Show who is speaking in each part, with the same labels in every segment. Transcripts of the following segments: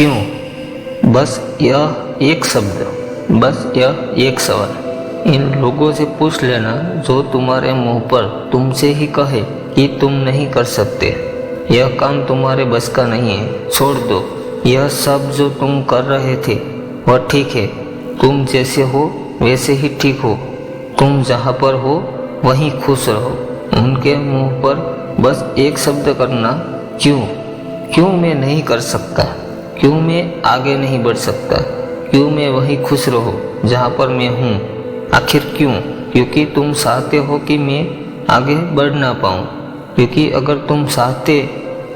Speaker 1: क्यों? बस यह एक शब्द, बस यह एक सवाल इन लोगों से पूछ लेना जो तुम्हारे मुंह पर तुमसे ही कहे कि तुम नहीं कर सकते, यह काम तुम्हारे बस का नहीं है, छोड़ दो। यह सब जो तुम कर रहे थे वह ठीक है, तुम जैसे हो वैसे ही ठीक हो, तुम जहाँ पर हो वहीं खुश रहो। उनके मुंह पर बस एक शब्द करना, क्यों? क्यों मैं नहीं कर सकता? क्यों मैं आगे नहीं बढ़ सकता? क्यों मैं वहीं खुश रहूं जहाँ पर मैं हूँ? आखिर क्यों? क्योंकि तुम चाहते हो कि मैं आगे बढ़ ना पाऊँ, क्योंकि अगर तुम चाहते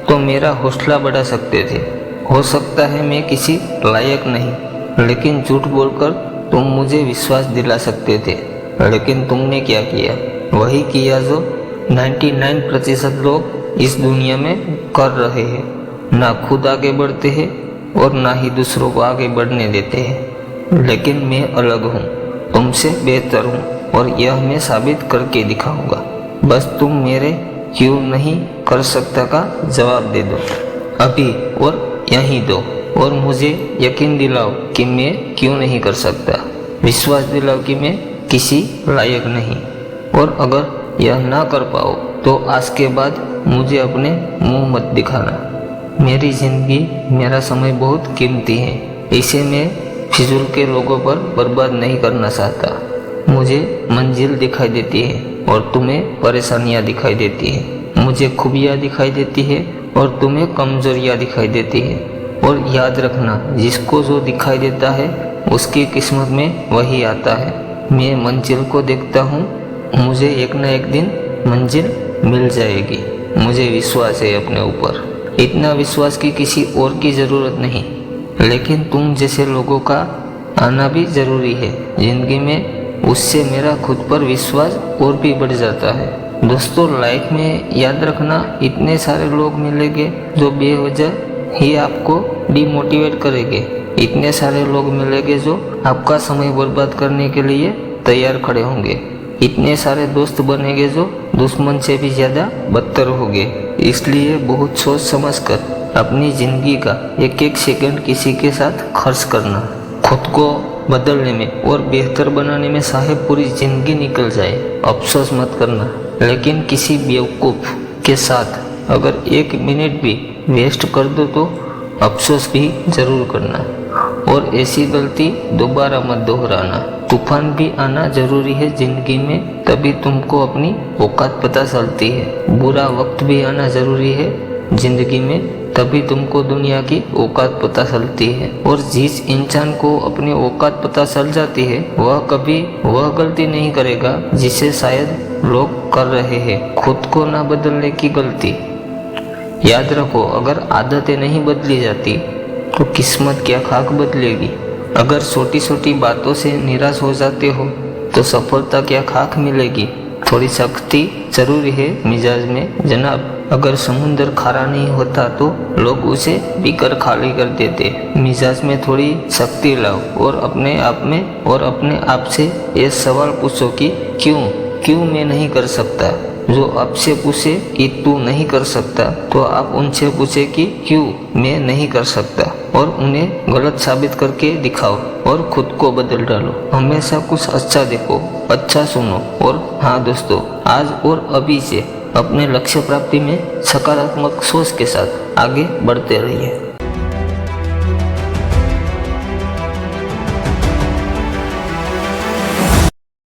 Speaker 1: तो मेरा हौसला बढ़ा सकते थे। हो सकता है मैं किसी लायक नहीं, लेकिन झूठ बोलकर तुम मुझे विश्वास दिला सकते थे। लेकिन तुमने क्या किया? वही किया जो 99% लोग इस दुनिया में कर रहे हैं, ना खुद आगे बढ़ते हैं और ना ही दूसरों को आगे बढ़ने देते हैं। लेकिन मैं अलग हूँ, तुमसे बेहतर हूँ और यह मैं साबित करके दिखाऊंगा। बस तुम मेरे क्यों नहीं कर सकता का जवाब दे दो, अभी और यहीं दो, और मुझे यकीन दिलाओ कि मैं क्यों नहीं कर सकता। विश्वास दिलाओ कि मैं किसी लायक नहीं। और अगर यह ना कर पाओ तो आज के बाद मुझे अपने मुंह मत दिखाना। मेरी ज़िंदगी, मेरा समय बहुत कीमती है, इसे मैं फिजूल के लोगों पर बर्बाद नहीं करना चाहता। मुझे मंजिल दिखाई देती है और तुम्हें परेशानियाँ दिखाई देती हैं। मुझे खूबियाँ दिखाई देती है और तुम्हें कमजोरियाँ दिखाई देती है। और याद रखना, जिसको जो दिखाई देता है उसकी किस्मत में वही आता है। मैं मंजिल को देखता हूँ, मुझे एक न एक दिन मंजिल मिल जाएगी। मुझे विश्वास है अपने ऊपर, इतना विश्वास कि किसी और की ज़रूरत नहीं। लेकिन तुम जैसे लोगों का आना भी ज़रूरी है ज़िंदगी में, उससे मेरा खुद पर विश्वास और भी बढ़ जाता है। दोस्तों, लाइफ में याद रखना, इतने सारे लोग मिलेंगे जो बेवजह ही आपको डिमोटिवेट करेंगे। इतने सारे लोग मिलेंगे जो आपका समय बर्बाद करने के लिए तैयार खड़े होंगे। इतने सारे दोस्त बनेंगे जो दुश्मन से भी ज़्यादा बदतर होंगे। इसलिए बहुत सोच समझ कर अपनी ज़िंदगी का एक एक सेकंड किसी के साथ खर्च करना। खुद को बदलने में और बेहतर बनाने में चाहे पूरी ज़िंदगी निकल जाए, अफसोस मत करना। लेकिन किसी बेवकूफ़ के साथ अगर एक मिनट भी वेस्ट कर दो तो अफसोस भी ज़रूर करना। और ऐसी गलती दोबारा मत दोहराना। तूफान भी आना ज़रूरी है ज़िंदगी में, तभी तुमको अपनी औकात पता चलती है। बुरा वक्त भी आना ज़रूरी है ज़िंदगी में, तभी तुमको दुनिया की औकात पता चलती है। और जिस इंसान को अपनी औकात पता चल जाती है वह कभी वह गलती नहीं करेगा जिसे शायद लोग कर रहे हैं, खुद को ना बदलने की गलती। याद रखो, अगर आदतें नहीं बदली जाती तो किस्मत क्या खाक बदलेगी। अगर छोटी छोटी बातों से निराश हो जाते हो तो सफलता क्या खाक मिलेगी। थोड़ी सख्ती जरूरी है मिजाज में जनाब। अगर समुंदर खारा नहीं होता तो लोग उसे पीकर खाली कर देते। मिजाज में थोड़ी सख्ती लाओ और अपने आप से ये सवाल पूछो कि क्यों मैं नहीं कर सकता। जो आपसे पूछे कि तू नहीं कर सकता तो आप उनसे पूछे कि क्यों मैं नहीं कर सकता, और उन्हें गलत साबित करके दिखाओ और खुद को बदल डालो। हमेशा कुछ अच्छा देखो, अच्छा सुनो। और हाँ दोस्तों, आज और अभी से अपने लक्ष्य प्राप्ति में सकारात्मक सोच के साथ आगे बढ़ते रहिए।